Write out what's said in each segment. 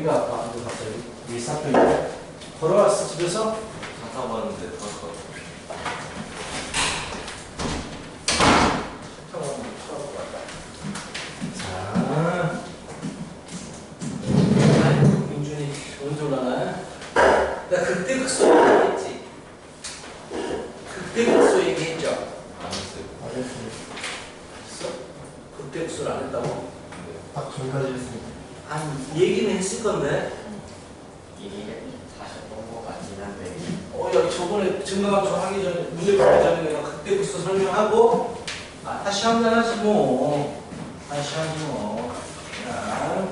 어디가 아파? 갑자기 일사병인데 걸어왔어 집에서? 잠깐 봤는데 자, 민준이 언제 올라나? 나 극대 극소 얘기했지? 극대 극소 얘기했죠? 안 했어요. 했어? 극대 극소를 안 했다고? 딱 전까지 했습니다. 아니 얘기는 했을 건데. 이게 다시 본것 같긴 한데. 여기 저번에 증강함수 하기 전에 문제 풀기 전에 내가 극대 극소 설명하고 다시 한번 하지 뭐. 다시 하지 뭐. 자.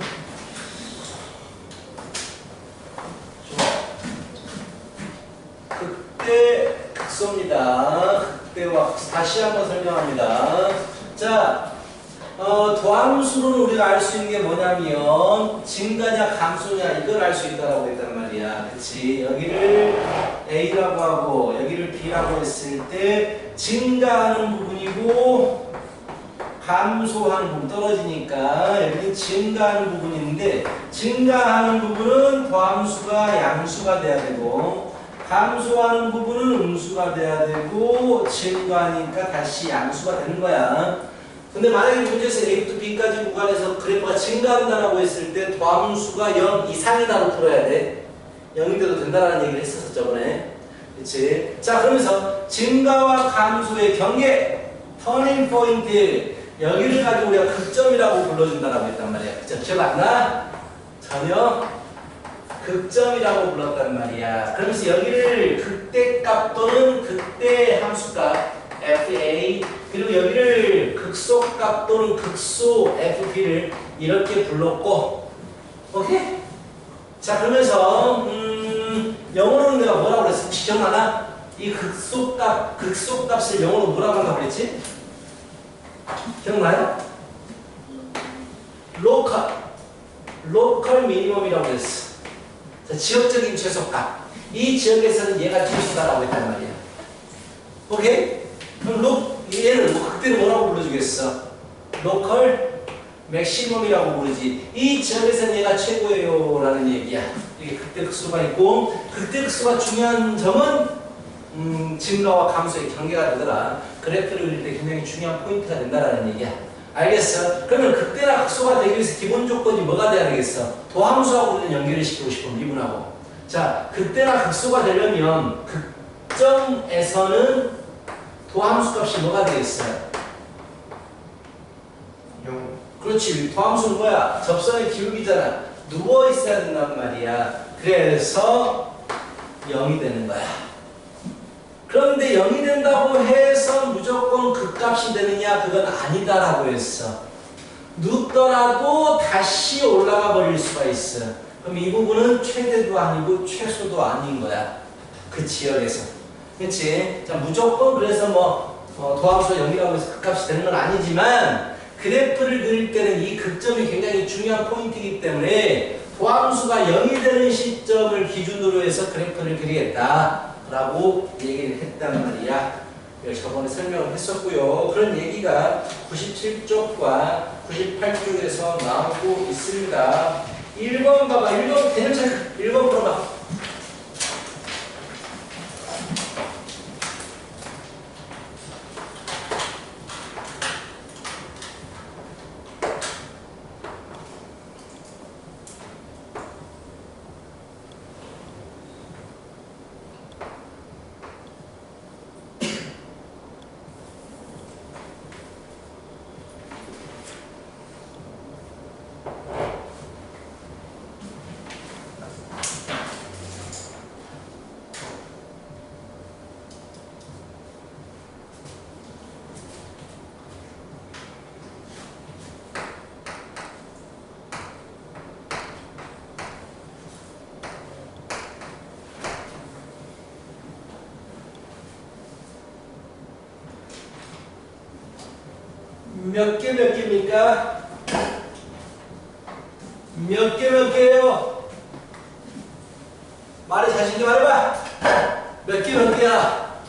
극대 극소입니다. 극대와 극소. 다시 한번 설명합니다. 자, 도함수로는 우리가 알 수 있는 게 뭐냐면 증가냐 감소냐 이걸 알 수 있다라고 했단 말이야. 그치? 여기를 A라고 하고 여기를 B라고 했을 때 증가하는 부분이고 감소하는 부분 떨어지니까 여기는 증가하는 부분인데 증가하는 부분은 도함수가 양수가 돼야 되고 감소하는 부분은 음수가 돼야 되고 증가하니까 다시 양수가 되는 거야. 근데 만약에 문제에서 A부터 B까지 구간에서 그래프가 증가한다라고 했을 때 도함수가 0 이상이다로 풀어야 돼. 0인데도 된다라는 얘기를 했었어 저번에. 그치? 자 그러면서 증가와 감소의 경계 터닝 포인트 여기를 가지고 우리가 극점이라고 불러준다라고 했단 말이야. 그쵸? 기억 안 나? 전혀 극점이라고 불렀단 말이야. 그러면서 여기를 극대값 또는 극대 함수값 FA 그리고 여기를 극소값 또는 극소 FP를 이렇게 불렀고 오케이? 자 그러면서 영어로는 내가 뭐라고 그랬어? 혹시 기억나나? 이 극소값을 영어로 뭐라고 한다고 그랬지? 기억나요? 로컬 미니멈이라고 그랬어. 자, 지역적인 최소값. 이 지역에서는 얘가 최소다라고 했단 말이야. 오케이? 그럼 얘는 극대는 뭐라고 불러주겠어? 로컬 맥시멈이라고 부르지. 이 지역에서는 얘가 최고예요 라는 얘기야. 이게 극대 극소가 있고 극대 극소가 중요한 점은 증가와 감소의 경계가 되더라. 그래프를 그릴 때 굉장히 중요한 포인트가 된다라는 얘기야. 알겠어? 그러면 극대나 극소가 되기 위해서 기본 조건이 뭐가 돼야 되겠어? 도함수하고 우리는 연결을 시키고 싶어 미분하고. 자, 극대나 극소가 되려면 극점에서는 도함수 값이 뭐가 되겠어요? 0. 그렇지. 도함수는 뭐야? 접선의 기울기잖아. 누워 있어야 된단 말이야. 그래서 0이 되는 거야. 그런데 0이 된다고 해서 무조건 극값이 되느냐? 그건 아니다라고 했어. 눕더라도 다시 올라가 버릴 수가 있어. 그럼 이 부분은 최대도 아니고 최소도 아닌 거야. 그 지역에서. 그치? 자, 무조건 그래서 도함수가 0이라고 해서 극값이 되는 건 아니지만 그래프를 그릴 때는 이 극점이 굉장히 중요한 포인트이기 때문에 도함수가 0이 되는 시점을 기준으로 해서 그래프를 그리겠다 라고 얘기를 했단 말이야. 저번에 설명을 했었고요. 그런 얘기가 97쪽과 98쪽에서 나오고 있습니다. 1번 봐봐. 1번 대명사 1번 풀어봐. 몇 개입니까? 몇 개예요? 말에 자신있게 말해봐. 몇 개야?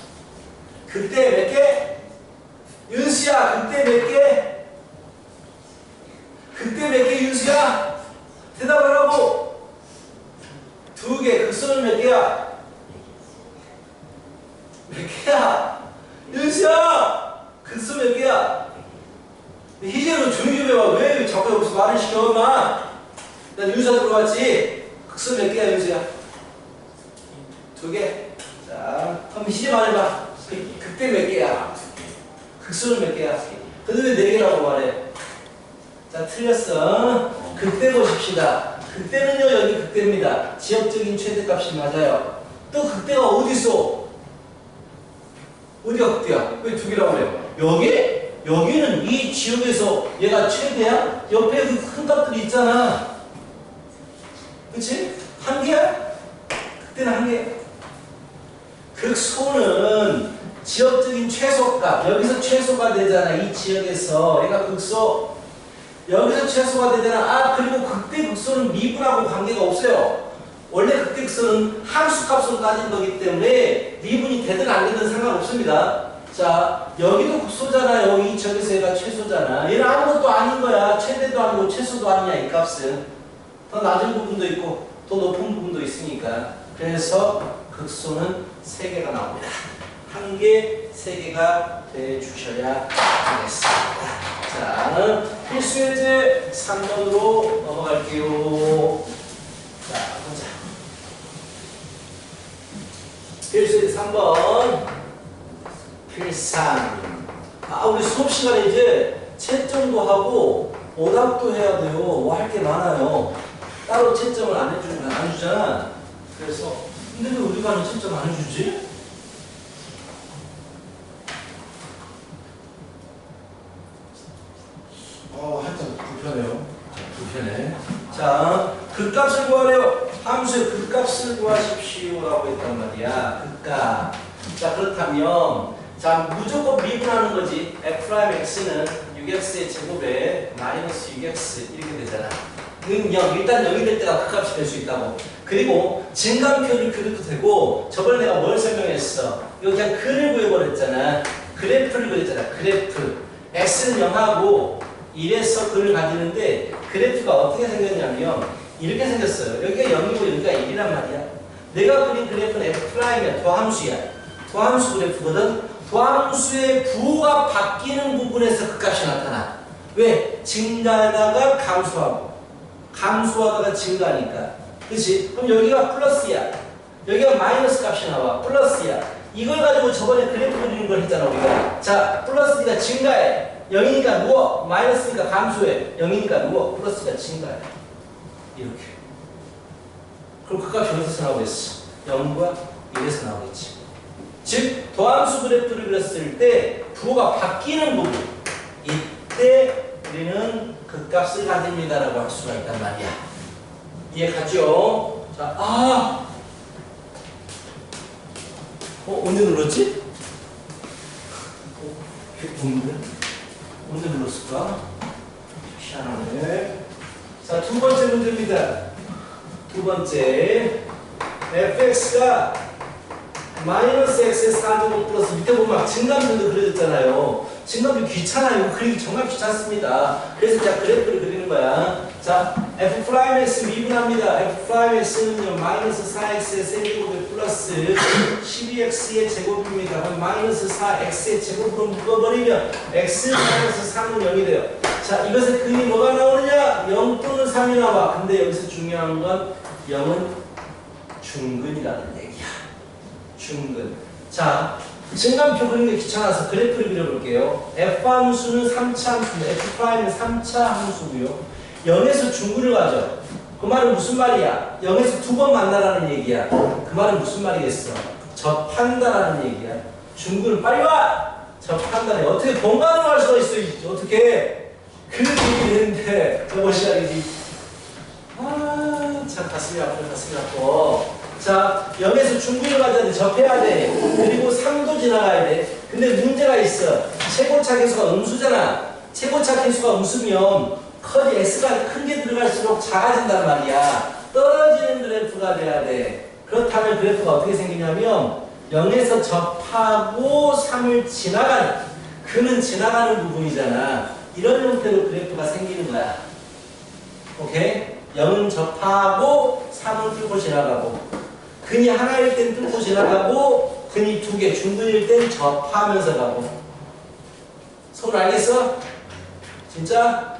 그때 몇 개? 윤수야, 그때 몇 개? 그때 몇 개, 윤수야? 대답하라고. 두 개. 극선은 몇 개야? 몇 개야? 윤수야! 극선 몇 개야? 희재로 조용히 좀 해봐. 왜 자꾸 여기서 말을 시켜, 엄마? 난 윤수야 들어왔지? 극선 몇 개야, 윤수야? 두 개. 자, 그럼 희재 말해봐. 극대 몇 개야? 극선은 몇 개야? 근데 왜 네 개라고 말해? 자, 틀렸어. 극대 보십시다. 극대는요, 여기 극대입니다. 지역적인 최대값이 맞아요. 또 극대가 어디 있어? 어디가 극대야? 왜 두 개라고 그래요? 여기? 여기는 이 지역에서 얘가 최대야? 옆에 그 큰 값들이 있잖아. 그치? 한 개야? 극대는 한 개. 극소는 지역적인 최소값. 여기서 최소가 되잖아. 이 지역에서. 얘가 극소. 여기서 최소가 되잖아. 아, 그리고 극대 극소는 미분하고 관계가 없어요. 원래 극대 극소는 함수값으로 따진 거기 때문에 미분이 되든 안 되든 상관없습니다. 자, 여기도 극소잖아요. 이 지역에서 얘가 최소잖아. 얘는 아무것도 아닌 거야. 최대도 아니고 최소도 아니야. 이 값은. 더 낮은 부분도 있고 더 높은 부분도 있으니까. 그래서 극소는 3개가 나옵니다. 1개, 3개가 돼주셔야 하겠습니다. 자, 필수예제 3번으로 넘어갈게요. 자, 보자. 필수예제 3번. 필상. 아, 우리 수업 시간에 이제 채점도 하고 오답도 해야 돼요. 뭐 할 게 많아요. 따로 채점을 안 주잖아. 그래서, 근데 왜 우리가는 채점 안 해주지? 살짝 불편해요. 불편해. 자, 극값을 구하래요. 함수의 극값을 구하십시오. 라고 했단 말이야. 극값. 자, 그렇다면, 자, 무조건 미분하는 거지. f'x는 6x의 제곱에 마이너스 6x 이렇게 되잖아. 는 0. 일단 0이 될 때가 극값이 될 수 있다고. 그리고 증감표를 그려도 되고, 저번에 내가 뭘 설명했어? 이거 그냥 글을 구해버렸잖아. 그래프를 그렸잖아. 그래프. x는 0하고 1에서 글을 가지는데 그래프가 어떻게 생겼냐면 이렇게 생겼어요. 여기가 0이고 여기가 1이란 말이야. 내가 그린 그래프는 f'이야. 도함수야. 도함수 그래프거든. 도함수의 부호가 바뀌는 부분에서 그 값이 나타나. 왜? 증가하다가 감소하고 감소하다가 증가하니까. 그치? 그럼 여기가 플러스야. 여기가 마이너스 값이 나와. 플러스야. 이걸 가지고 저번에 그래프 그리는 걸 했잖아 우리가. 자, 플러스니까 증가해. 0이니까 누워. 마이너스니까 감소해. 0이니까 누워. 플러스니까 증가해. 이렇게. 그럼 그 값이 어디서 나오겠어? 0과 1에서 나오겠지. 즉 도함수 그래프를 그렸을 때 부호가 바뀌는 부분, 이때 우리는 그 값을 가집니다라고 할 수가 있단 말이야. 이해 가죠? 자, 언제 눌렀지? 언제 눌렀을까? 희한하네. 자, 두 번째 문제입니다. 두 번째, fx가 마이너스 x의 4제곱 플러스 밑에 보면 막 증감표도 그려졌잖아요. 증감표 귀찮아요. 그리기 정말 귀찮습니다. 그래서 제가 그래프를 그리는 거야. 자, f'x 미분합니다. f'x는요 마이너스 4x의 세제곱에 플러스 12x의 제곱입니다. 그럼 마이너스 4x의 제곱으로 묶어버리면 x 마이너스 3은 0이 돼요. 자, 이것의 근이 뭐가 나오느냐? 0 또는 3이 나와. 근데 여기서 중요한 건 0은 중근이라는 얘기야. 중근. 자, 증감표 그리는 게 귀찮아서 그래프를 그려볼게요. f함수는 3차 함수입니다. f'는 3차 함수고요. 0에서 중근을 가져. 그 말은 무슨 말이야? 0에서 두 번 만나라는 얘기야. 그 말은 무슨 말이겠어? 접한다라는 얘기야. 중근을 빨리 와! 접한다네. 어떻게 번간을 할 수가 있어? 어떻게? 그렇게 얘기 되는데 저번 시간이지. 참 가슴이 아프다. 가슴이 아파. 자, 0에서 중근을 가져야 돼. 접해야 돼. 그리고 3도 지나가야 돼. 근데 문제가 있어. 최고차 계수가 음수잖아. 최고차 계수가 음수면 커지 S가 큰 게 들어갈수록 작아진단 말이야. 떨어지는 그래프가 돼야 돼. 그렇다면 그래프가 어떻게 생기냐면 0에서 접하고 3을 지나가는, 그는 지나가는 부분이잖아. 이런 형태로 그래프가 생기는 거야. 오케이? 0은 접하고 3은 뚫고 지나가고 근이 하나일 땐 뚫고 지나가고 근이 2개 중근일 땐 접하면서 가고 서로 알겠어? 진짜?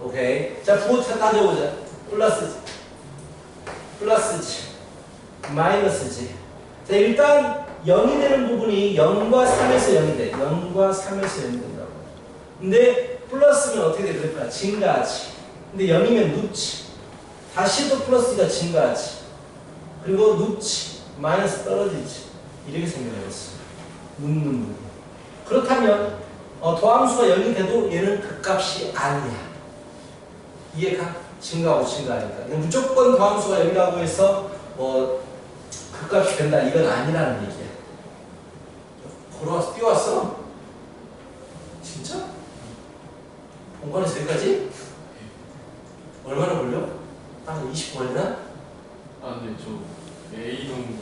오케이. 자, 부호 따져보자. 플러스지 마이너스지. 자, 일단 0이 되는 부분이 0과 3에서 0이 돼. 0과 3에서 0이 된다고. 근데 플러스면 어떻게 될까? 증가하지. 근데 0이면 눕지. 다시 또 플러스가 증가하지. 그리고 눕지. 마이너스 떨어지지. 이렇게 생겨나겠어. 눕는 부분. 그렇다면 도함수가 0이 돼도 얘는 극값이 아니야. 이해가? 증가하고 증가하니까. 무조건 도함수가 0이라고 해서 극값이 된다. 이건 아니라는 얘기야. 걸어와서 뛰어왔어? 진짜? 본관에서 여기까지? 얼마나 걸려? 한 20분 걸리나? 아, 네, 저 A동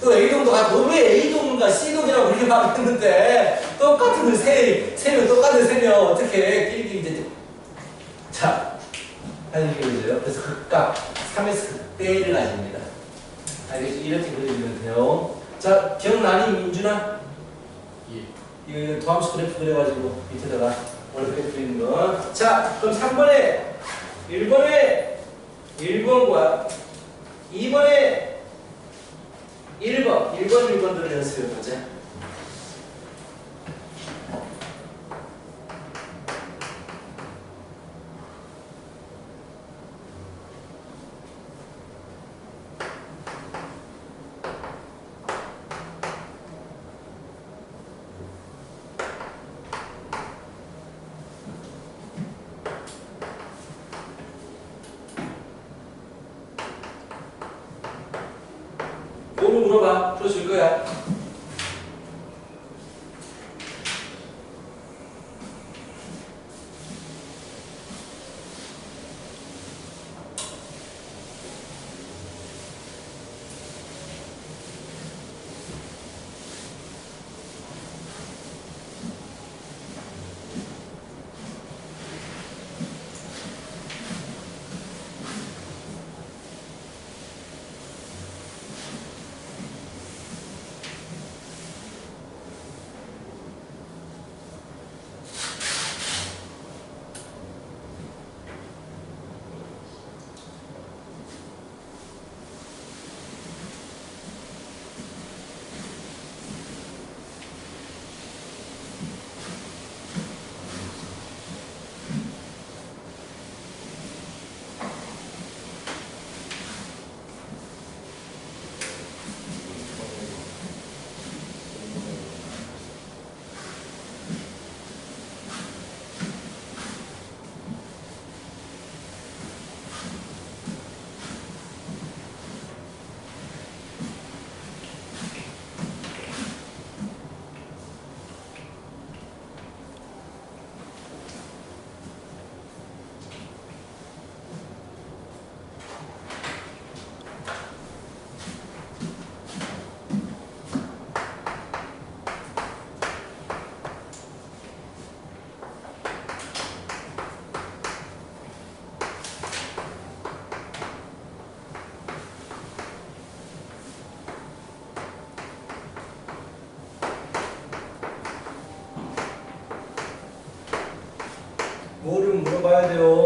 또 A동도 가. 너 왜 A동인가 C동이라고 그렇게 말했는데 똑같은 세명 똑같은 세명 어떻게 끼리끼리 이제 자 하는 게 보세요. 그래서 극값 3에서 극대를 가집니다. 알겠죠? 이렇게 그려주면 돼요. 자, 기억나니 민준아? 예. 이거 도함수 그래프 그려가지고 밑에다가 원래 그리는 거. 자, 그럼 3번에 1번과 2번에 1번들을 연습해보자. 뭐를 물어봐. 풀어줄 거야. 뭐를 물어봐야 돼요?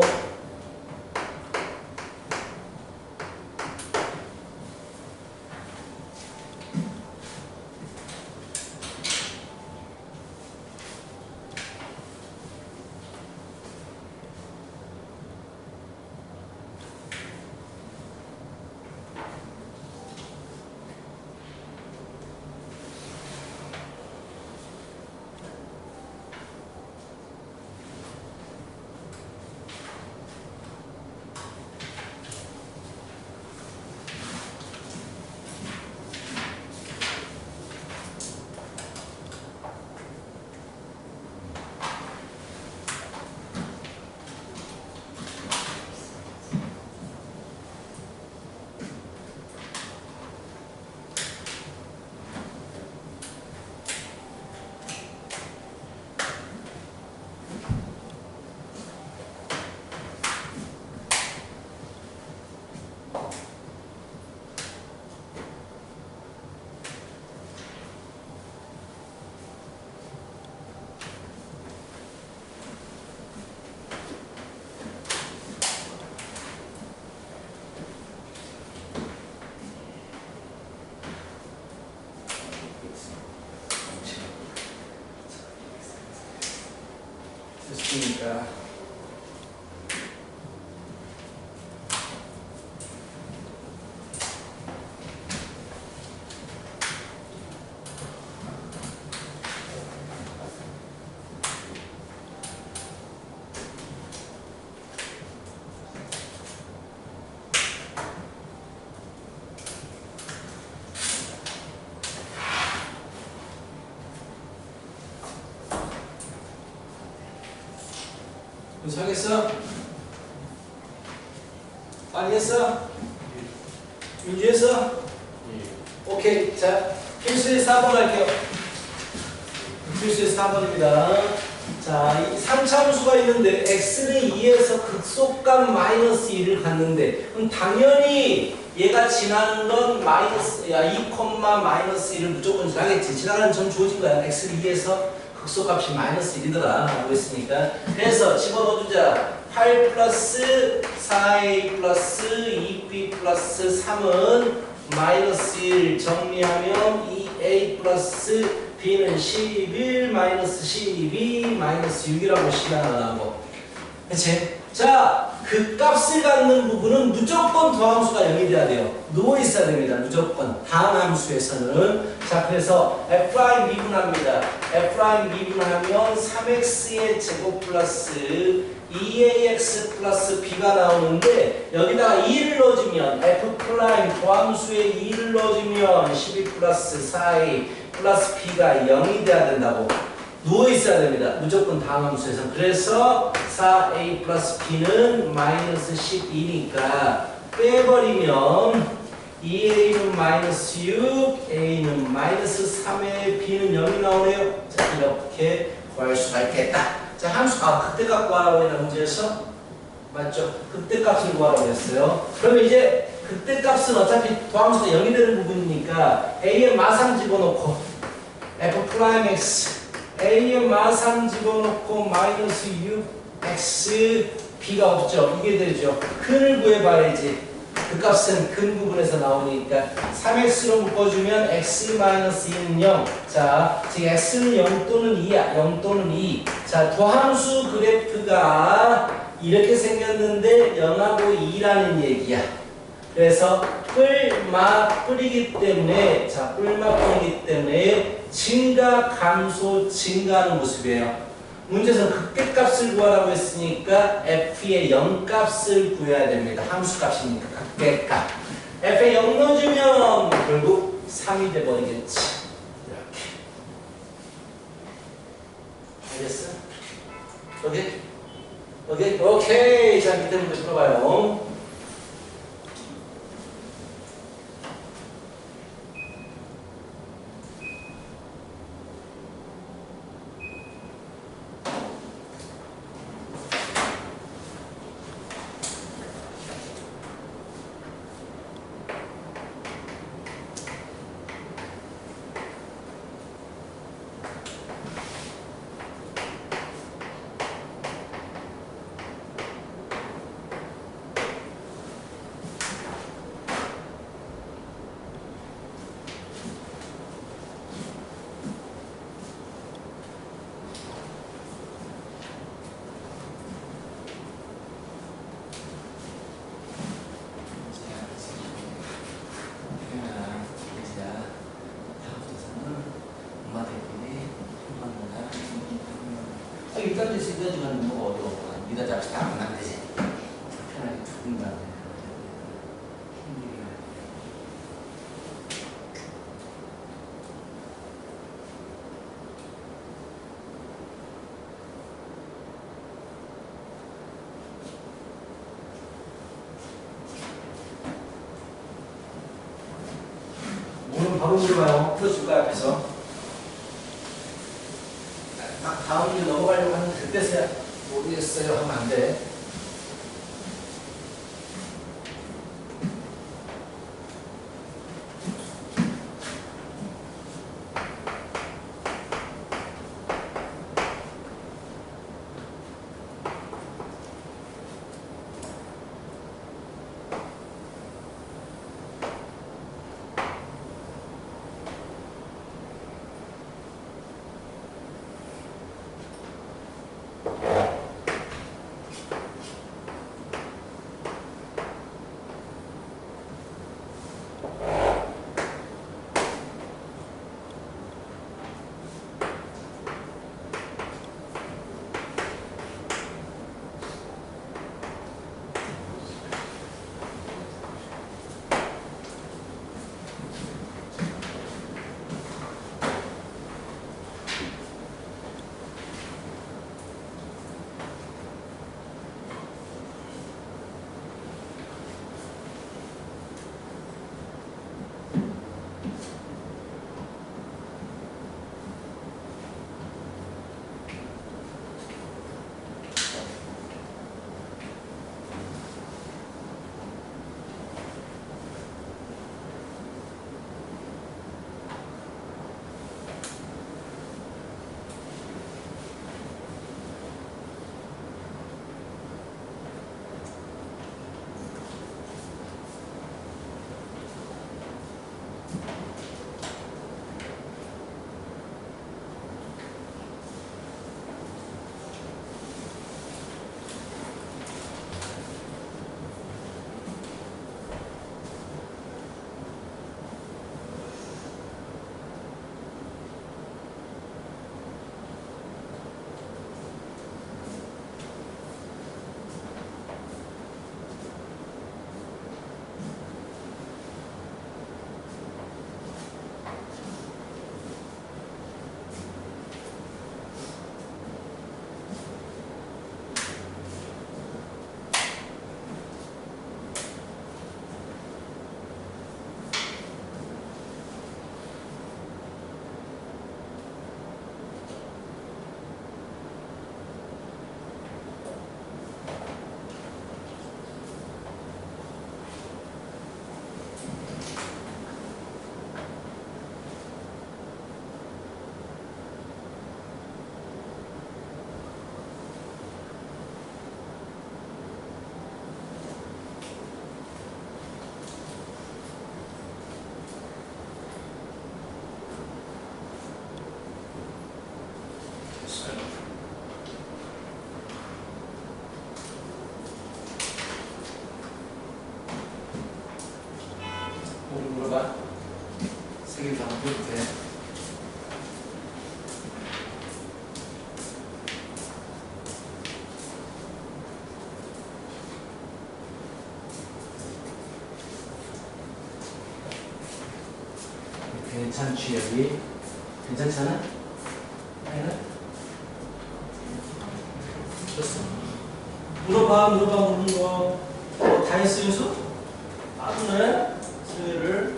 도착했어? 빨리 했어? 민주 했어? 예. 오케이. 자, 필수의 4번 할게요. 필수의 4번입니다. 자, 이 3차함수가 있는데 x는 2에서 극속값 마이너스 1을 갖는데 그럼 당연히 얘가 지나는 건 마이너스 2, 마이너스 1을 무조건 지나겠지. 지나가는 점 주어진 거야. x는 2에서 극속값이 마이너스 1이더라 라고 했으니까 그래서 집어넣어주자. 8 플러스 4a 플러스 2b 플러스 3은 마이너스 1 정리하면 2a 플러스 b는 11 마이너스 12 마이너스 6이라고 시간하고 그치? 자, 그 값을 갖는 부분은 무조건 더함수가 0이 돼야 돼요. 누워 있어야 됩니다. 무조건. 다음 함수에서는. 자, 그래서 f' 미분합니다. f' 미분하면 3x의 제곱 플러스 2ax 플러스 b가 나오는데 여기다가 2를 넣어주면 f' 더함수에 2를 넣어주면 12 플러스 4a 플러스 b가 0이 돼야 된다고. 누워 있어야 됩니다. 무조건 다음 함수에서. 그래서 4a 플러스 b는 마이너스 12니까 빼버리면 2a는 마이너스 6, a는 마이너스 3에 b는 0이 나오네요. 자, 이렇게 구할 수가 있겠다. 자, 함수, 그때 값 구하라고 했나 문제에서? 맞죠? 그때 값을 구하라고 했어요. 그러면 이제 그때 값은 어차피 도함수가 0이 되는 부분이니까 a의 마상 집어넣고 f'(x) a의 마상 집어넣고 마이너스 6x b가 없죠. 이게 되죠. 근을 구해봐야지. 그 값은 근 부분에서 나오니까 3x로 묶어주면 x-2는 0. 자, 지금 x는 0 또는 2야. 0 또는 2. 자, 도함수 그래프가 이렇게 생겼는데 0하고 2라는 얘기야. 그래서 뿔이기 때문에 자, 뿔이기 때문에 증가, 감소, 증가하는 모습이에요. 문제에서 극대값을 구하라고 했으니까 f의 0값을 구해야 됩니다. 함수값이니까 극대값. f에 0 넣어주면 결국 3이 돼버리겠지. 이렇게. 알겠어? 오케이? 오케이? 오케이. 자, 밑에 문제 풀어봐요. 일단 있으니까 뭐 어려워. 니가 잡지 다 안 되지. 편하게 두근다. 오늘 바로 물어봐요. 풀어줄까 앞에서? 다음 문제 넘어가려고 하는데 그때서야 모르겠어요 하면 안 돼. 괜찮지 여기? 괜찮잖아? 아니나? 됐어. 물어봐 묻는 거. 다 했어 윤수? 아무네 수요일을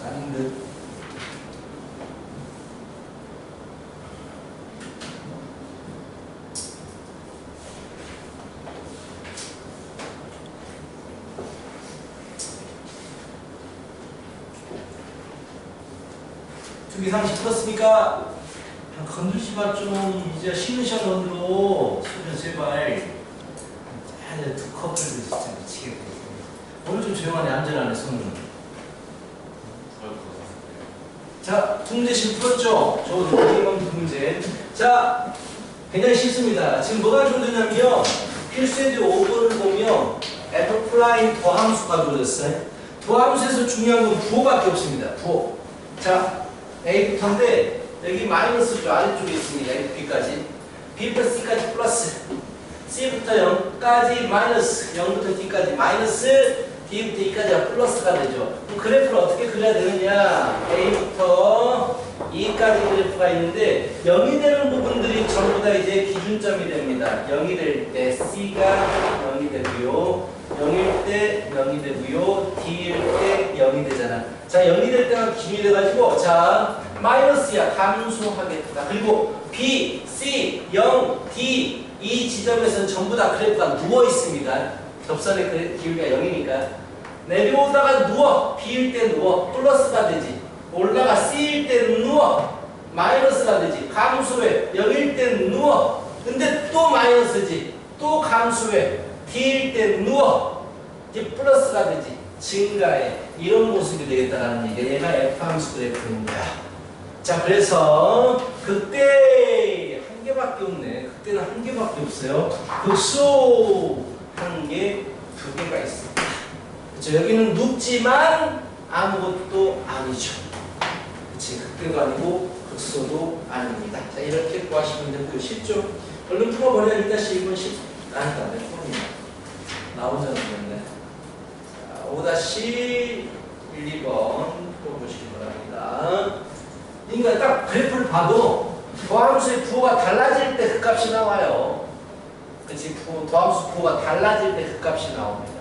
아닌 듯. 두 개 30 풀었으니까 건들지 마 좀. 이제 쉬는 시간 건드려. 쉬는 제발. 두 커플도 진짜 미치겠네. 오늘 좀 조용하네. 안전하네 손은. 자, 두 문제씩 풀었죠? 저 여기만 두 문제. 자, 굉장히 쉽습니다. 지금 뭐가 주어졌냐면 필수에드 5번을 보면 F플라인 도함수가 주어졌어요. 도함수에서 중요한 건 부호밖에 없습니다. 부호. 자, A부터인데 여기 마이너스죠. 아래쪽에 있습니다. B까지. B부터 C까지 플러스. C부터 0까지 마이너스. 0부터 D까지 마이너스. D부터 E까지가 플러스가 되죠. 그럼 그래프를 어떻게 그려야 되느냐? A부터 E까지 그래프가 있는데 0이 되는 부분들이 전부 다 이제 기준점이 됩니다. 0이 될 때 C가 0이 되고요. 0일 때 0이 되고요. D일 때 0이 되잖아. 자, 0이 될 때가 기준이 돼가지고 자, 마이너스야. 감소하겠다. 그리고 B, C, 0, D 이 지점에서는 전부 다 그래프가 누워 있습니다. 접선의 기울기가 0이니까. 내려오다가 누워. B일 때 누워. 플러스가 되지. 올라가 C일 때 누워. 마이너스가 되지. 감소해. 0일 때 누워. 근데 또 마이너스지. 또 감소해. D일 때 누워. 이제 플러스가 되지. 증가해. 이런 모습이 되겠다라는 얘기야. 얘가 F함수 그래프인 거야. 자, 그래서 그때 한 개밖에 없네. 그때는 한 개밖에 없어요. 극소 한 개, 두 개가 있습니다. 그렇죠? 여기는 눕지만 아무것도 아니죠. 그치? 극대도 아니고 극소도 아닙니다. 자, 이렇게 구하시면 되고요. 쉽죠? 얼른 풀어버려. 일단 1번 10. 아니다. 내 폰이야. 나 혼자 넣었네. 자, 5-1, 2번 풀어보시기 바랍니다. 그러니까 딱 그래프를 봐도 도함수의 부호가 달라질 때 그 값이 나와요. 그치? 도함수 부호가 달라질 때 그 값이 나옵니다.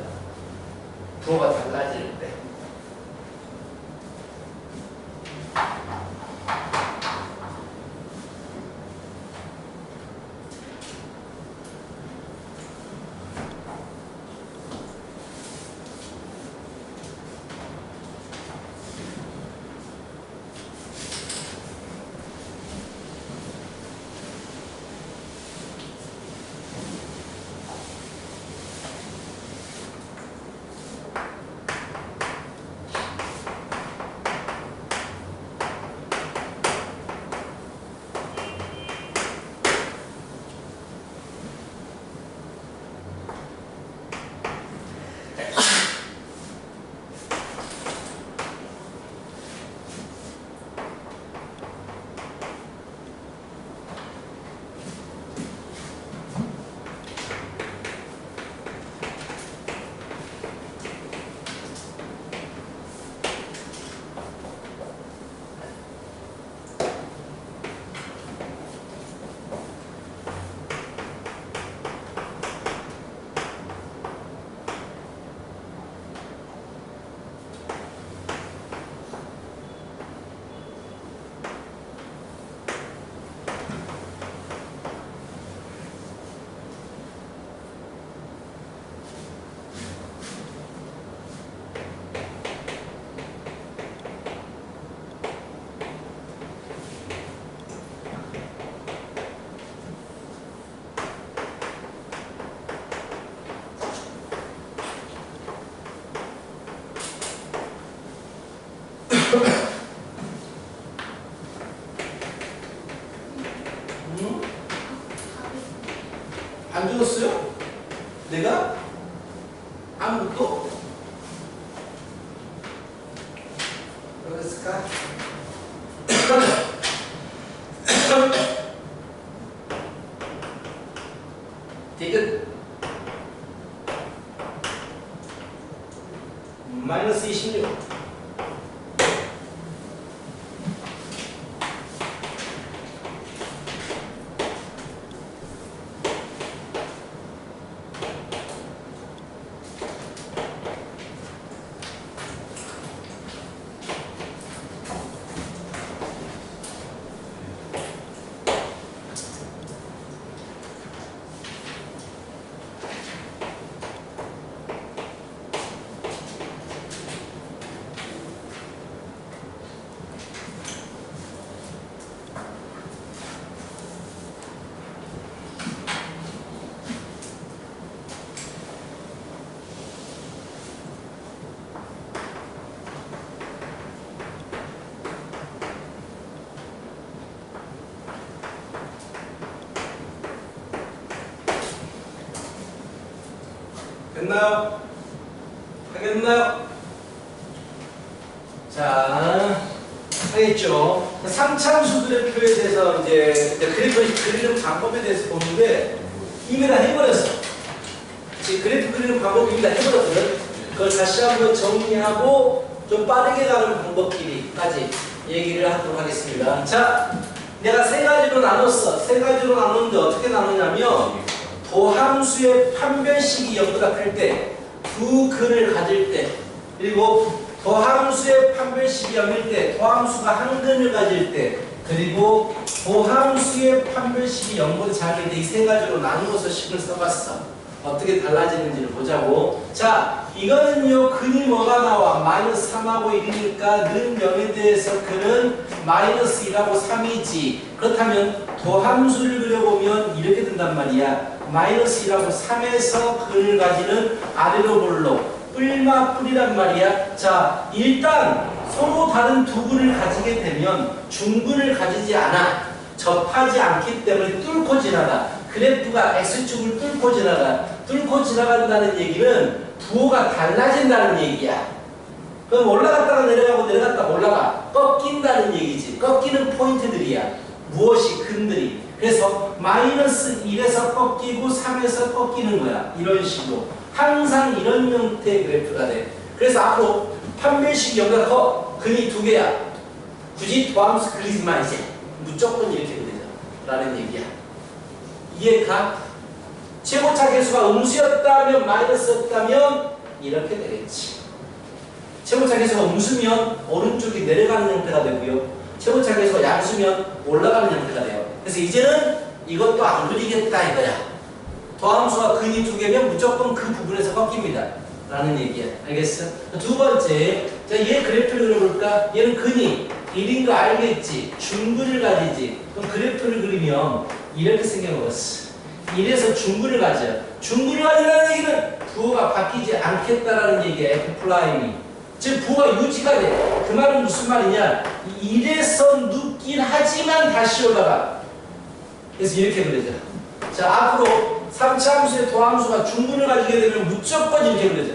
부호가 달라질 때. 안 죽었어요? 내가? 아무것도? 그랬을까? 디귿 마이너스 26 됐나요? 하겠나요? 자, 하겠죠. 3참수 그래프에 대해서 이제 그래프 그리는 방법에 대해서 보는데 이미 다 해버렸어. 지금 그래프 그리는 방법 이미 다 해버렸거든. 그걸 다시 한번 정리하고 좀 빠르게 가는 방법끼리까지 얘기를 하도록 하겠습니다. 자, 내가 세 가지로 나눴어. 세 가지로 나눴는데 어떻게 나누냐면 도함수의 판별식이 영락할 때, 두 근을 가질 때, 그리고 도함수의 판별식이 0일 때, 도함수가 한 근을 가질 때, 그리고 도함수의 판별식이 0보다 작을 때 이 세 가지로 나누어서 식을 써봤어. 어떻게 달라지는지를 보자고. 자, 이거는요, 근이 뭐가 나와? 마이너스 3하고 1이니까 는 0에 대해서 근은 마이너스 1하고 3이지. 그렇다면 도함수를 그려보면 이렇게 된단 말이야. 마이너스 1하고 3에서 근을 가지는 아래로 볼록 뿔마 뿔이란 말이야. 자, 일단 서로 다른 두 근을 가지게 되면 중근을 가지지 않아. 접하지 않기 때문에 뚫고 지나가. 그래프가 X축을 뚫고 지나가. 뚫고 지나간다는 얘기는 부호가 달라진다는 얘기야. 그럼 올라갔다가 내려가고 내려갔다가 올라가. 꺾인다는 얘기지. 꺾이는 포인트들이야. 무엇이 근들이. 그래서 마이너스 1에서 꺾이고 3에서 꺾이는 거야. 이런 식으로. 항상 이런 형태의 그래프가 돼. 그래서 앞으로 판별식 영락 근이 두 개야. 굳이 도함수 그리지 마 이제. 무조건 이렇게 되자. 라는 얘기야. 이해가? 최고차 계수가 음수였다면 마이너스였다면 이렇게 되겠지. 최고차 계수가 음수면 오른쪽이 내려가는 형태가 되고요. 최고차 계수가 양수면 올라가는 형태가 돼요. 그래서 이제는 이것도 안 그리겠다 이거야. 도함수가 근이 두 개면 무조건 그 부분에서 꺾입니다. 라는 얘기야. 알겠어? 두 번째, 자, 얘 그래프를 그려볼까? 얘는 근이 1인 거 알겠지? 중근을 가지지? 그럼 그래프를 그리면 이렇게 생겨먹었어. 1에서 중근을 가져. 중근을 가지라는 얘기는 부호가 바뀌지 않겠다라는 얘기야. F'이. 즉 부호가 유지가 돼. 그 말은 무슨 말이냐? 1에서 눕긴 하지만 다시 올라가. 그래서 이렇게 그려져. 자, 앞으로 3차 함수의 도함수가 중근을 가지게 되면 무조건 이렇게 그려져.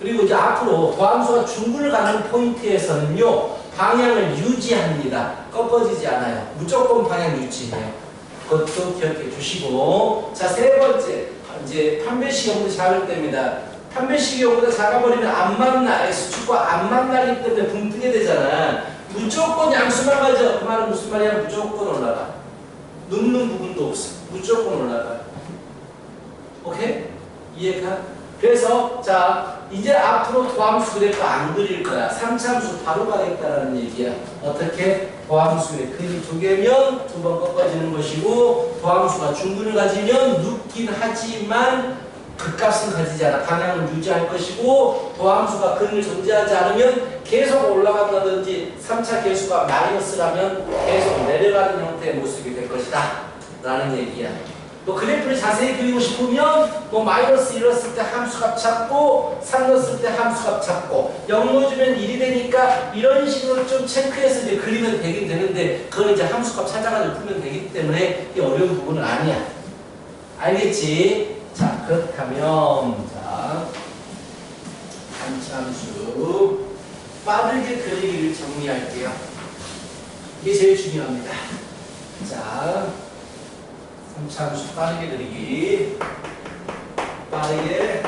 그리고 이제 앞으로 도함수가 중근을 가는 포인트에서는요, 방향을 유지합니다. 꺾어지지 않아요. 무조건 방향 유지해요. 그것도 기억해 주시고. 자, 세 번째. 이제 판별식 0보다 작을 때입니다. 판별식이 0보다 작아버리면 안 만나. X축과 안 만나기 때문에 붕 뜨게 되잖아. 무조건 양수만 가져. 그 말은 무슨 말이야? 무조건 올라가. 눕는 부분도 없어. 무조건 올라가. 오케이? 이해가? 그래서 자, 이제 앞으로 도함수 그래프 안 그릴 거야. 3차함수 바로 가겠다라는 얘기야. 어떻게? 도함수의 근이 두 개면 두 번 꺾어지는 것이고, 도함수가 중근을 가지면 눕긴 하지만 극값은 가지지 않아. 방향을 유지할 것이고, 도함수가 근을 존재하지 않으면 계속 올라간다든지 3차 계수가 마이너스라면 계속 내려가는 형태의 모습이 될 것이다 라는 얘기야. 뭐 그래프를 자세히 그리고 싶으면 뭐 마이너스 1 넣었을 때 함수값 찾고 3 넣었을 때 함수값 찾고 0 넣어주면 1이 되니까 이런 식으로 좀 체크해서 이제 그리면 되긴 되는데, 그건 이제 함수값 찾아가지고 풀면 되기 때문에 이 어려운 부분은 아니야. 알겠지? 자, 그렇다면 자, 함수 빠르게 그리기를 정리할게요. 이게 제일 중요합니다. 자, 3차 함수 빠르게 그리기. 빠르게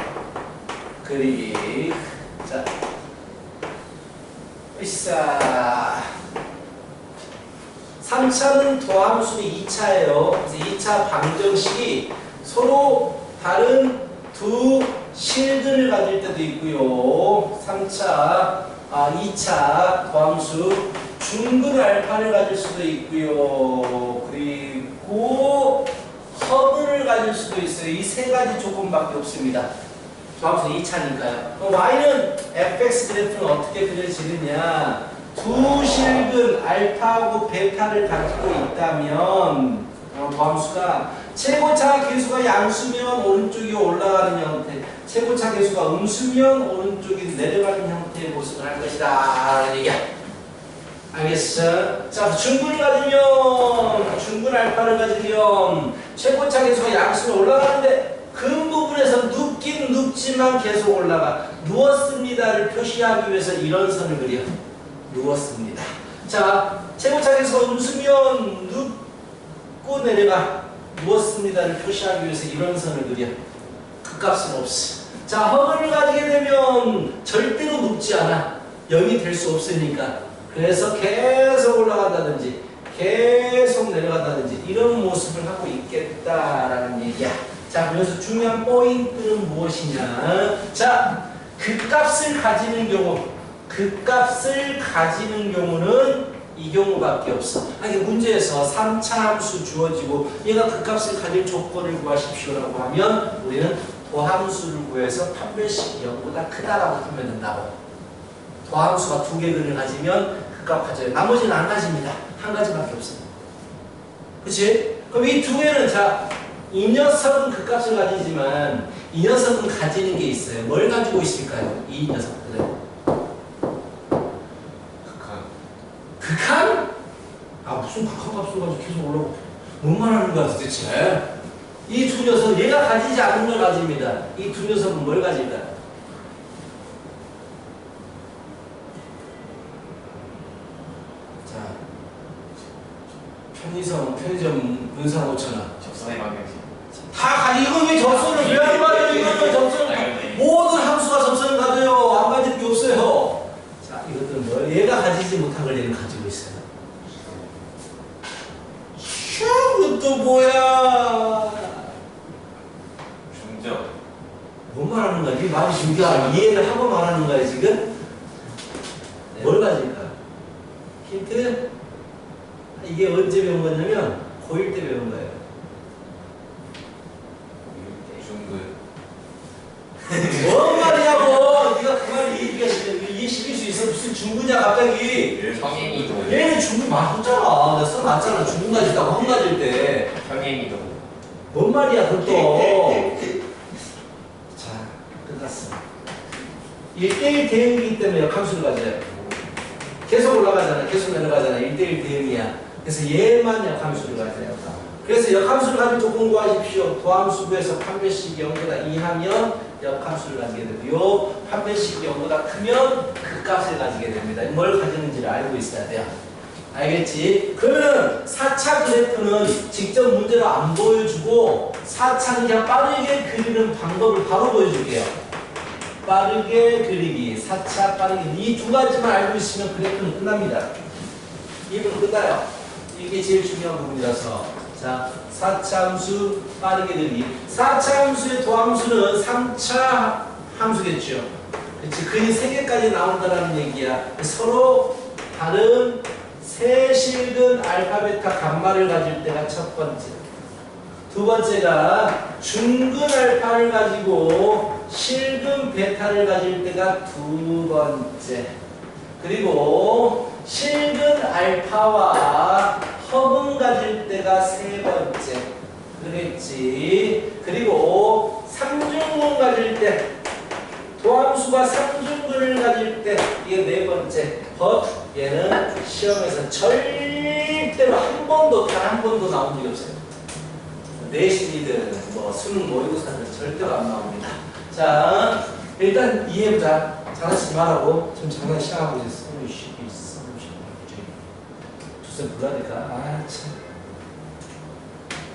그리기. 자, 으쌰. 3차는 도함수는 2차예요. 그래서 2차 방정식이 서로 다른 두 실근을 가질 때도 있고요. 2차 도함수 중근 알파를 가질 수도 있고요. 그리고 허근을 가질 수도 있어요. 이 세 가지 조건밖에 없습니다. 도함수 2차니까요. 그럼 y는 fx 그래프는 어떻게 그려지느냐? 두 실근 알파하고 베타를 가지고 있다면 도함수가 최고차 계수가 양수면 오른쪽이 올라가는 형태, 최고차 계수가 음수면 오른쪽이 내려가는 형태의 모습을 할 것이다. 얘기야. 알겠어? 자, 중근을 가지면, 중근 알파를 가지면 최고차 계수가 양수로 올라가는데 근 부분에서 눕긴 눕지만 누웠지만 계속 올라가. 누웠습니다를 표시하기 위해서 이런 선을 그려. 누웠습니다. 자, 최고차에서 웃으면 눕고 내려가. 누웠습니다를 표시하기 위해서 이런 선을 그려. 그 값은 없어. 자, 허근을 가지게 되면 절대로 눕지 않아. 0이 될 수 없으니까. 그래서 계속 올라간다든지 계속 내려간다든지 이런 모습을 하고 있겠다라는 얘기야. 자, 그래서 중요한 포인트는 무엇이냐. 자, 그 값을 가지는 경우는 이 경우밖에 없어. 아니, 문제에서 3차 함수 주어지고 얘가 그 값을 가질 조건을 구하십시오라고 하면 우리는 도함수를 구해서 판별식이 0보다 크다라고 하면 된다고. 도함수가 2개근을 가지면 그 값 가져요. 나머지는 안 가집니다. 한 가지밖에 없어요. 그치? 그럼 이 2개는 자, 이 녀석은 그 값을 가지지만 이 녀석은 가지는 게 있어요. 뭘 가지고 있을까요? 이 녀석들은. 극한? 아, 무슨 극한 값을 가지고 계속 올라오고 뭔 말하는 거야 도대체? 이 두 녀석, 얘가 가지지 않은 걸 가집니다. 이 두 녀석은 뭘 가질까? 자, 편의점 문상 5,000원. 접선의 방향식. 다 가지. 이거 왜 접선을 왜 안 가져요? 이거는 접선을 모든 함수가 접선을 가져요. 안 가질 게 없어요. 자, 이것들은 뭐 얘가 가지지 못한 걸 얘는 가지고 있어요. 이것도 뭐야? 중적. 뭔 말하는 거야? 이게 말이 중요한 이해를 하고 말하는 거야 지금? 네. 뭘 가질까? 힌트? 이게 언제 배운 거냐면 고1 때 배운 거예요. 중근. 뭔 말이냐고! 네가 그 말 이해시킬 수 있어? 무슨 중근이야 갑자기? 평행이동. 얘는 중근 맞았잖아. 내가 써놨잖아. 중근 가진다고 한 가질 때. 평행이동. 뭔 말이야 그것도. 자, 끝났어. 1대1 대응이기 때문에 역함수를 가져요. 계속 올라가잖아. 계속 내려가잖아. 1대1 대응이야. 그래서 얘만 역함수를 가져요. 그래서 역함수를 가지고 조건 구하십시오. 도함수 구해서 판별식이 0보다 2하면 역함수를 가지게 되고요. 판별식이 0보다 크면 그 값을 가지게 됩니다. 뭘 가지는지를 알고 있어야 돼요. 알겠지? 그러면 4차 그래프는 직접 문제로 안 보여주고 4차 그냥 빠르게 그리는 방법을 바로 보여줄게요. 빠르게 그리기, 4차 빠르게 이 두 가지만 알고 있으면 그래프는 끝납니다. 이 부분 끝나요. 이게 제일 중요한 부분이라서. 자, 4차 함수 빠르게 그리기. 4차 함수의 도함수는 3차 함수겠죠. 그치? 근이 3개까지 나온다는 얘기야. 서로 다른 세 실근 알파, 베타, 감마를 가질 때가 첫 번째. 두 번째가 중근 알파를 가지고 실근 베타를 가질 때가 두 번째. 그리고 실근 알파와 허근 가질 때가 세 번째. 그랬지. 그리고 삼중근 가질 때, 도함수가 삼중근을 가질 때 이게 네 번째. 얘는 시험에서 절대로 한 번도 단 한 번도 나온 적이 없어요. 내신이든 뭐 수능 모의고사든 절대로 안 나옵니다. 자, 일단 이해해보자. 장난치지 말라고. 좀 장난 시작하고 있어. 두쌤 불러야니까. 아, 참.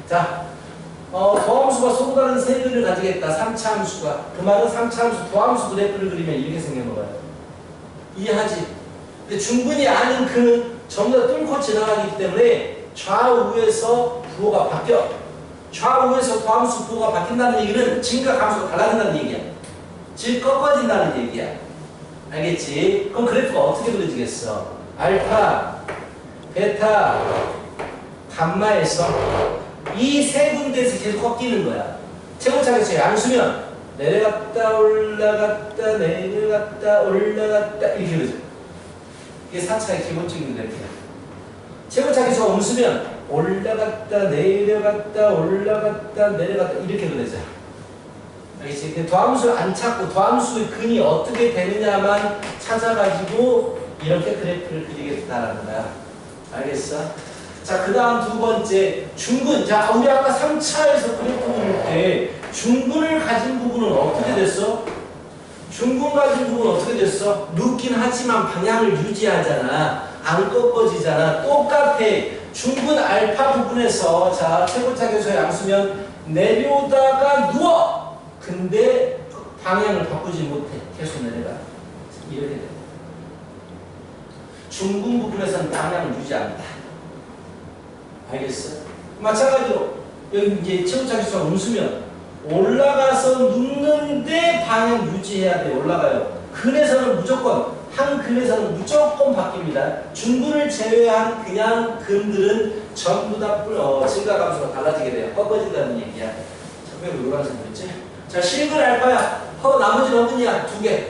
자, 도함수가 서로 다른 세 근을 가지겠다. 3차 함수가. 그 말은 3차 함수, 도함수 그래프를 그리면 이렇게 생겨먹어요. 이해하지? 근데 충분히 아는 그는 전부 다 뚫고 지나가기 때문에 좌우에서 부호가 바뀌어. 좌우에서 도함수 부호가 바뀐다는 얘기는 진과 함수가 달라진다는 얘기야. 즉 꺾어진다는 얘기야. 알겠지? 그럼 그래프가 어떻게 그려지겠어? 알파, 베타, 감마에서 이 세 군데에서 계속 꺾이는 거야. 최고차에서 양수면 내려갔다 올라갔다 내려갔다 올라갔다 이렇게 그러죠. 이게 4차의 기본적인 그래프야. 최고차에서 음수면 올라갔다 내려갔다 올라갔다 내려갔다 이렇게 그려져. 알겠지? 근데 도함수를 안 찾고 도함수의 근이 어떻게 되느냐만 찾아가지고 이렇게 그래프를 그리겠다라는 거야. 알겠어? 자, 그 다음 두 번째 중근. 자, 우리 아까 3차에서 그래프 그릴 때 중근을 가진 부분은 어떻게 됐어? 중근 가진 부분은 어떻게 됐어? 눕긴 하지만 방향을 유지하잖아. 안 꺾어지잖아. 똑같아. 중근 알파 부분에서 자 최고차 계수의 양수면 내려오다가 누워. 근데 방향을 바꾸지 못해. 계속 내려가. 이렇게 돼. 중근 부분에서는 방향을 유지한다. 알겠어? 마찬가지로 여기 이제 최고차 계수가 음수면 올라가서 눕는데 방향 유지해야 돼. 올라가요. 근에서는 무조건 한 근에서는 무조건 바뀝니다. 중근을 제외한 그냥 근들은 전부 다 증가 감소가 달라지게 돼요. 꺾어진다는 얘기야. 왜 노란색 그랬지? 자, 실근 알파야. 나머지는 허근이야. 2개.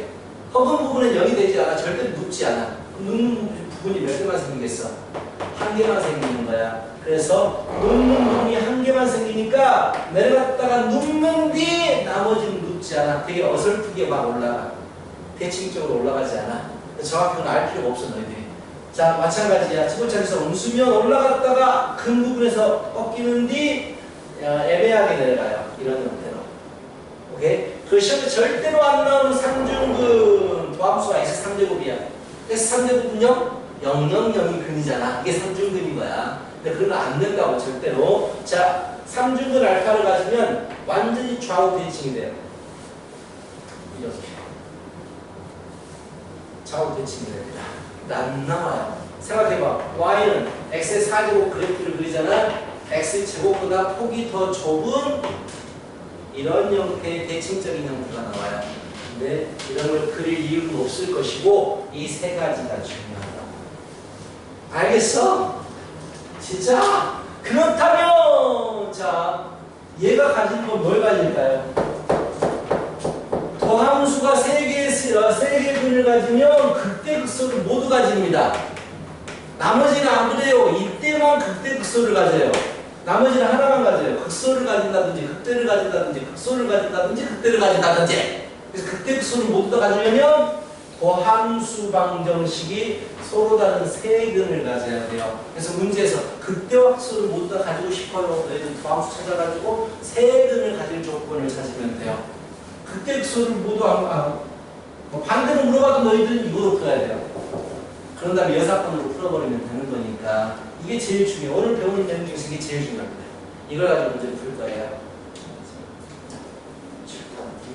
허근 부분은 0이 되지 않아. 절대 눕지 않아. 눕는 부분이 몇 개만 생기겠어? 1개만 생기는 거야. 그래서 눕는 부분이 1개만 생기니까 내려갔다가 눕는 뒤 나머지는 눕지 않아. 되게 어설프게 막 올라가. 대칭적으로 올라가지 않아. 정확히 알 필요가 없어 너희들이. 자, 마찬가지야. 최고차에서 음수면 올라갔다가 근 부분에서 꺾이는 뒤 애매하게 내려가요. 이런 형태로. 오케이? 그 시험에 절대로 안 나오는 상중근 도함수가 S3제곱이야. S3제곱은요? 000이 근이잖아. 이게 상중근인 거야. 근데 그건 안 된다고 절대로. 자, 상중근 알파를 가지면 완전히 좌우 대칭이 돼요. 이렇게. 좌우 대칭이 됩니다. 안 나와요. 생각해봐. Y는 X의 4제곱 그래프를 그리잖아. X제곱보다 폭이 더 좁은 이런 형태의 대칭적인 형태가 나와요. 근데 이런 걸 그릴 이유는 없을 것이고 이 세 가지가 중요하다고. 알겠어? 진짜? 그렇다면 자, 얘가 가진 건 뭘 가질까요? 도함수가 3개 근을 가지면 극대극소를 모두 가집니다. 나머지는 안 그래요. 이때만 극대극소를 가져요. 나머지는 하나만 가져요. 극소를 가진다든지 극대를 가진다든지 극소를 가진다든지 극대를 가진다든지. 그래서 극대극소를 모두 다 가지려면 도함수 방정식이 서로 다른 3근을 가져야 돼요. 그래서 문제에서 극대와 극소를 모두 다 가지고 싶어요. 너희들 도함수 찾아가지고 3근을 가질 조건을 찾으면 돼요. 극대 극소를 모두 반대로 물어봐도 너희들은 이거로 풀어야 돼요. 그런 다음에 여사건으로 풀어버리면 되는 거니까 이게 제일 중요해요. 오늘 배우는 내용 중에서 이게 제일 중요합니다. 이걸 가지고 문제를 풀 거예요.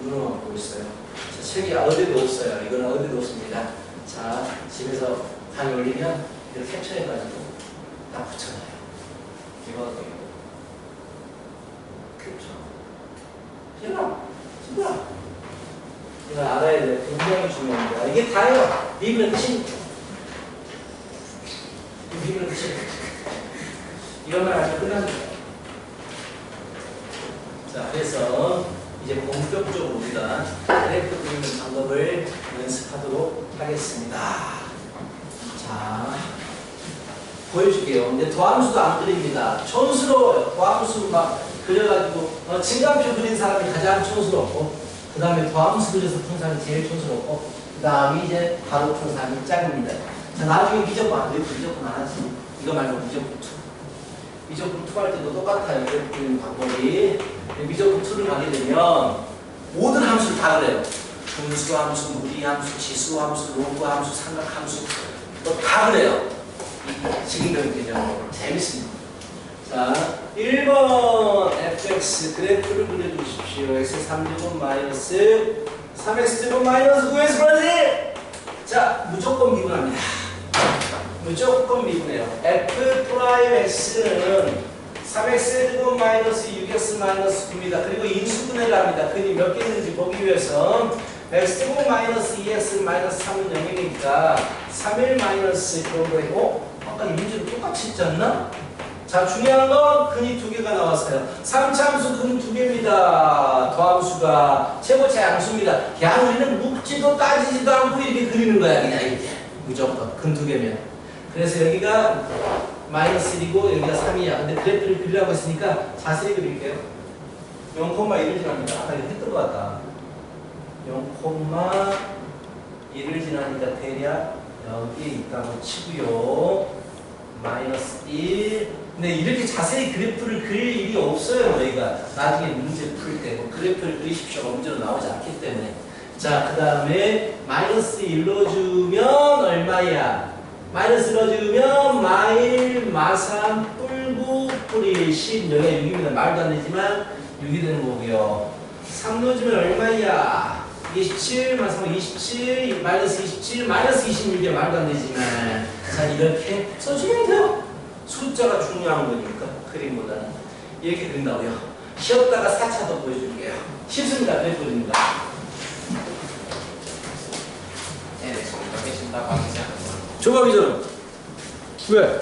이거로만 보고 있어요. 자, 책이 어디도 없어요. 이거는 어디도 없습니다. 자, 집에서 강의 올리면 이렇게 캡처해가지고 다 붙여놔요. 이거 캡처. 싫어. 이거 알아야 돼. 굉장히 중요합니다. 이게 다예요. 미분의 뜻이. 미분의 뜻이. 이것만 알면 끝납니다. 자, 그래서 이제 본격적으로 우리가 그래프 그리는 방법을 연습하도록 하겠습니다. 자, 보여줄게요. 근데 도함수도 안 그립니다. 촌스러워요. 도함수 막 그려가지고 진감표 그린 사람이 가장 촌스럽고 그 다음에 도함수 그려서 푼 사람이 제일 촌스럽고 그 다음에 이제 바로 푼 사람이 짱입니다. 자, 나중에 미적분 안 돼요. 미적분 안 하지. 이거 말고 미적분 2. 미적분 2 할 때도 똑같아요. 그래프 그리는 방법이. 미적분 2를 가게 되면 모든 함수를 다 그래요. 분수함수, 무리함수, 지수함수, 로그함수, 삼각함수 다 그래요. 지금까지 개념으로 재밌습니다. 자, 1번 fx 그래프를 그려주십시오. x 3제곱 마이너스 3x제곱 마이너스 9x 플러스. 자, 무조건 미분합니다. 무조건 미분해요. f 프라임 x는 3x제곱 마이너스 6x 마이너스 9입니다. 그리고 인수분해를 합니다. 근이 몇 개 있는지 보기 위해서 x제곱 마이너스 2x 마이너스 3은 0이니까 3일 마이너스 그런 거이고 아까 이 문제도 똑같이 있지 않나? 자, 중요한 건 근이 2개가 나왔어요. 3차함수 근 2개입니다. 더함수가 최고차 양수입니다. 야, 우리는 묻지도 따지지도 않고 이렇게 그리는 거야. 그냥 이렇게 무조건 근 2개면. 그래서 여기가 마이너스 1이고 여기가 3이야. 근데 그래프를 그리라고 했으니까 자세히 그릴게요. 0,1을 지납니다. 아까 이거 했던 것 같다. 0,1을 지나니까 대략 여기에 있다고 치고요. 마이너스 1, 근데 이렇게 자세히 그래프를 그릴 일이 없어요. 너희가 나중에 문제 풀 때 뭐 그래프를 그리십시오가 문제로 나오지 않기 때문에. 자, 그 다음에 마이너스 1로 주면 얼마야? 마이너스 1로 주면 마일, 마삼, 뿔구, 뿌리 10. 여기가 6입니다. 말도 안 되지만 6이 되는 거고요. 3 넣어주면 얼마야? 27, 마삼 27, 마이너스 27, 마이너스 26이야. 말도 안 되지만. 자, 이렇게 써주면 돼요. 숫자가 중요한 거니까 그림보다는 이렇게 된다고요. 쉬었다가 4차 더 보여줄게요. 쉽습니다. 그래프입니다. 얘네 정답해준다고 하지 않았어. 조각이잖아. 왜?